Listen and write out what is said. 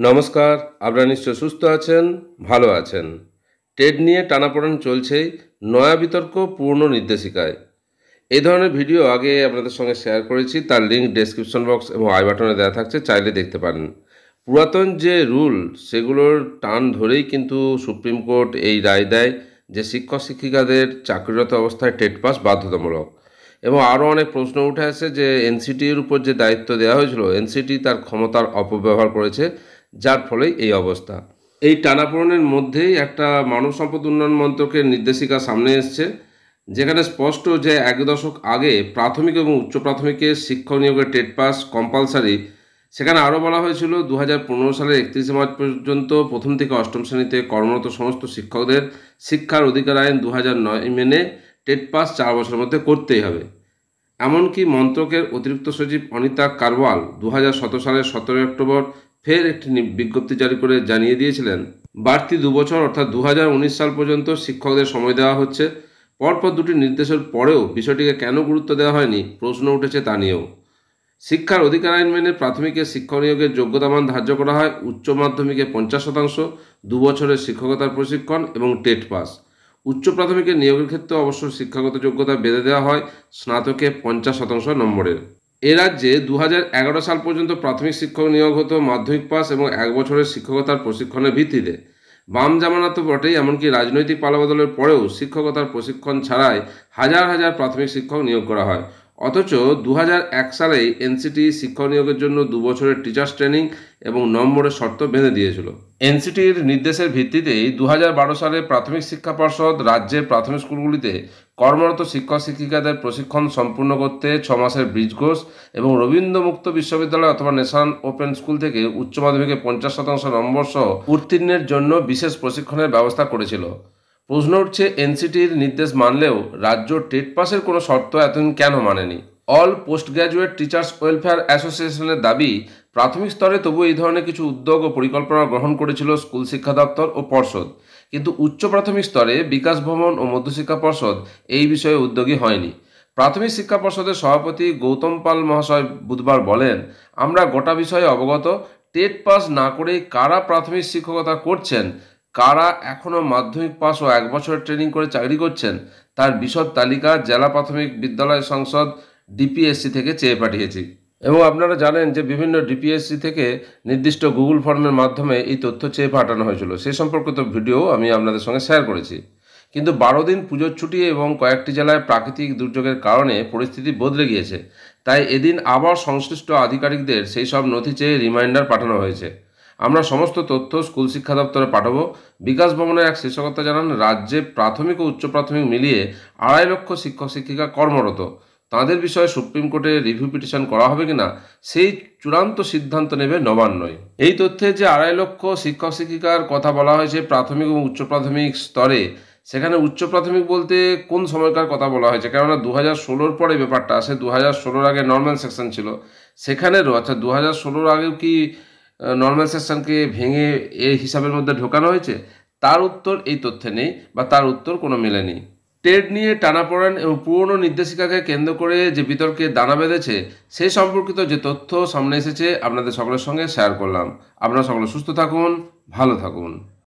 নমস্কার, আপনারা নিশ্চয় সুস্থ আছেন, ভালো আছেন। টেট নিয়ে টানাপোড়েন চলছেই, নয়া বিতর্ক পুরনো নির্দেশিকায়। এই ধরনের ভিডিও আগে আপনাদের সঙ্গে শেয়ার করেছি, তার লিঙ্ক ডেসক্রিপশন বক্স এবং আই বাটনে দেওয়া থাকছে, চাইলে দেখতে পারেন। পুরাতন যে রুল সেগুলোর টান ধরেই কিন্তু সুপ্রিম কোর্ট এই রায় দেয় যে শিক্ষক শিক্ষিকাদের চাকরিরত অবস্থায় টেট পাস বাধ্যতামূলক। এবং আরও অনেক প্রশ্ন উঠে আসে যে এনসিটির উপর যে দায়িত্ব দেওয়া হয়েছিল, এনসিটি তার ক্ষমতার অপব্যবহার করেছে, যার ফলেই এই অবস্থা। এই টানাপোড়েনের মধ্যেই একটা মানব সম্পদ উন্নয়ন মন্ত্রকের নির্দেশিকা সামনে এসছে, যেখানে স্পষ্ট যে 1 দশক আগে প্রাথমিক এবং উচ্চ প্রাথমিকের শিক্ষক নিয়োগের টেট পাস কম্পালসারি, সেখানে আরও বলা হয়েছিল 2015 সালের 31 মার্চ পর্যন্ত প্রথম থেকে অষ্টম শ্রেণীতে কর্মরত সমস্ত শিক্ষকদের শিক্ষার অধিকার আইন 2009 মেনে টেট পাস 4 বছরের মধ্যে করতেই হবে। এমনকি মন্ত্রকের অতিরিক্ত সচিব অনিতা কারওয়াল 2017 সালের 17 অক্টোবর ফের একটি বিজ্ঞপ্তি জারি করে জানিয়ে দিয়েছিলেন বাড়তি 2 বছর অর্থাৎ 2019 সাল পর্যন্ত শিক্ষকদের সময় দেওয়া হচ্ছে। পরপর দুটি নির্দেশের পরেও বিষয়টিকে কেন গুরুত্ব দেওয়া হয়নি প্রশ্ন উঠেছে তা নিয়েও। শিক্ষার অধিকার আইন মেনে প্রাথমিকে শিক্ষক নিয়োগের যোগ্যতামান ধার্য করা হয় উচ্চ মাধ্যমিকে 50%, 2 বছরের শিক্ষকতার প্রশিক্ষণ এবং টেট পাস। উচ্চ প্রাথমিকের নিয়োগের ক্ষেত্রে অবশ্য শিক্ষাগত যোগ্যতা বেঁধে দেওয়া হয় স্নাতকে 50% নম্বরের। এ রাজ্যে 2011 সাল পর্যন্ত প্রাথমিক শিক্ষক নিয়োগ হতো মাধ্যমিক পাস এবং 1 বছরের শিক্ষকতার প্রশিক্ষণের ভিত্তিতে। বাম জামানা তো বটেই, এমনকি রাজনৈতিক পালাবদলের পরেও শিক্ষকতার প্রশিক্ষণ ছাড়াই হাজার হাজার প্রাথমিক শিক্ষক নিয়োগ করা হয়। অথচ 2001 সালেই এনসিটি শিক্ষক নিয়োগের জন্য 2 বছরের টিচার্স ট্রেনিং এবং নম্বরের শর্ত বেঁধে দিয়েছিল। এনসিটির নির্দেশের ভিত্তিতেই 2012 সালে প্রাথমিক শিক্ষা পর্ষদ রাজ্যের প্রাথমিক স্কুলগুলিতে কর্মরত শিক্ষক শিক্ষিকাদের প্রশিক্ষণ সম্পূর্ণ করতে 6 মাসের ব্রিজ কোর্স এবং রবীন্দ্র মুক্ত বিশ্ববিদ্যালয় অথবা ন্যাশনাল ওপেন স্কুল থেকে উচ্চ মাধ্যমিকে 50% নম্বর সহ উত্তীর্ণের জন্য বিশেষ প্রশিক্ষণের ব্যবস্থা করেছিল। প্রশ্ন উঠছে, এনসিটির নির্দেশ মানলেও রাজ্য টেট পাসের কোনো শর্ত এতদিন কেন মানেনি? All post graduate teachers welfare অ্যাসোসিয়েশনের দাবি, প্রাথমিক স্তরে তবু এই ধরনের কিছু উদ্যোগ ও পরিকল্পনা গ্রহণ করেছিল স্কুল শিক্ষা দপ্তর ও পর্ষদ, কিন্তু উচ্চ প্রাথমিক স্তরে বিকাশ ভবন ও মধ্যশিক্ষা পর্ষদ এই বিষয়ে উদ্যোগী হয়নি। প্রাথমিক শিক্ষা পর্ষদের সভাপতি গৌতম পাল মহাশয় বুধবার বলেন, আমরা গোটা বিষয়ে অবগত। টেট পাস না করেই কারা প্রাথমিক শিক্ষকতা করছেন, কারা এখনও মাধ্যমিক পাস ও 1 বছরের ট্রেনিং করে চাকরি করছেন, তার বিশদ তালিকা জেলা প্রাথমিক বিদ্যালয় সংসদ ডিপিএসসি থেকে চেয়ে পাঠিয়েছি। এবং আপনারা জানেন যে বিভিন্ন ডিপিএসসি থেকে নির্দিষ্ট গুগল ফর্মের মাধ্যমে এই তথ্য চেয়ে পাঠানো হয়েছিল, সে সম্পর্কিত ভিডিও আমি আপনাদের সঙ্গে শেয়ার করেছি। কিন্তু 12 দিন পুজোর ছুটি এবং কয়েকটি জেলায় প্রাকৃতিক দুর্যোগের কারণে পরিস্থিতি বদলে গিয়েছে, তাই এদিন আবার সংশ্লিষ্ট আধিকারিকদের সেই সব নথি চেয়ে রিমাইন্ডার পাঠানো হয়েছে। আমরা সমস্ত তথ্য স্কুল শিক্ষা দপ্তরে পাঠাবো। বিকাশ ভবনের এক শীর্ষকর্তা জানান, রাজ্যে প্রাথমিক ও উচ্চ প্রাথমিক মিলিয়ে 2.5 লক্ষ শিক্ষক শিক্ষিকা কর্মরত। তাঁদের বিষয়ে সুপ্রিম কোর্টে রিভিউ পিটিশন করা হবে কিনা সেই চূড়ান্ত সিদ্ধান্ত নেবে নবান্নই। এই তথ্যে যে 2.5 লক্ষ শিক্ষক শিক্ষিকার কথা বলা হয়েছে প্রাথমিক এবং উচ্চ প্রাথমিক স্তরে, সেখানে উচ্চ প্রাথমিক বলতে কোন সময়কার কথা বলা হয়েছে? কেননা 2016 পরে ব্যাপারটা আসে। 2016 আগে নর্মাল সেকশন ছিল, সেখানেরও অর্থাৎ 2016 আগেও কি নর্মাল সেকশনকে ভেঙে এই হিসাবের মধ্যে ঢোকানো হয়েছে? তার উত্তর এই তথ্যে নেই, বা তার উত্তর কোনো মেলেনি। টেট নিয়ে টানাপোড়েন এবং পুরনো নির্দেশিকাকে কেন্দ্র করে যে বিতর্কে দানা বেঁধেছে, সেই সম্পর্কিত যে তথ্য সামনে এসেছে আপনাদের সকলের সঙ্গে শেয়ার করলাম। আপনারা সকলে সুস্থ থাকুন, ভালো থাকুন।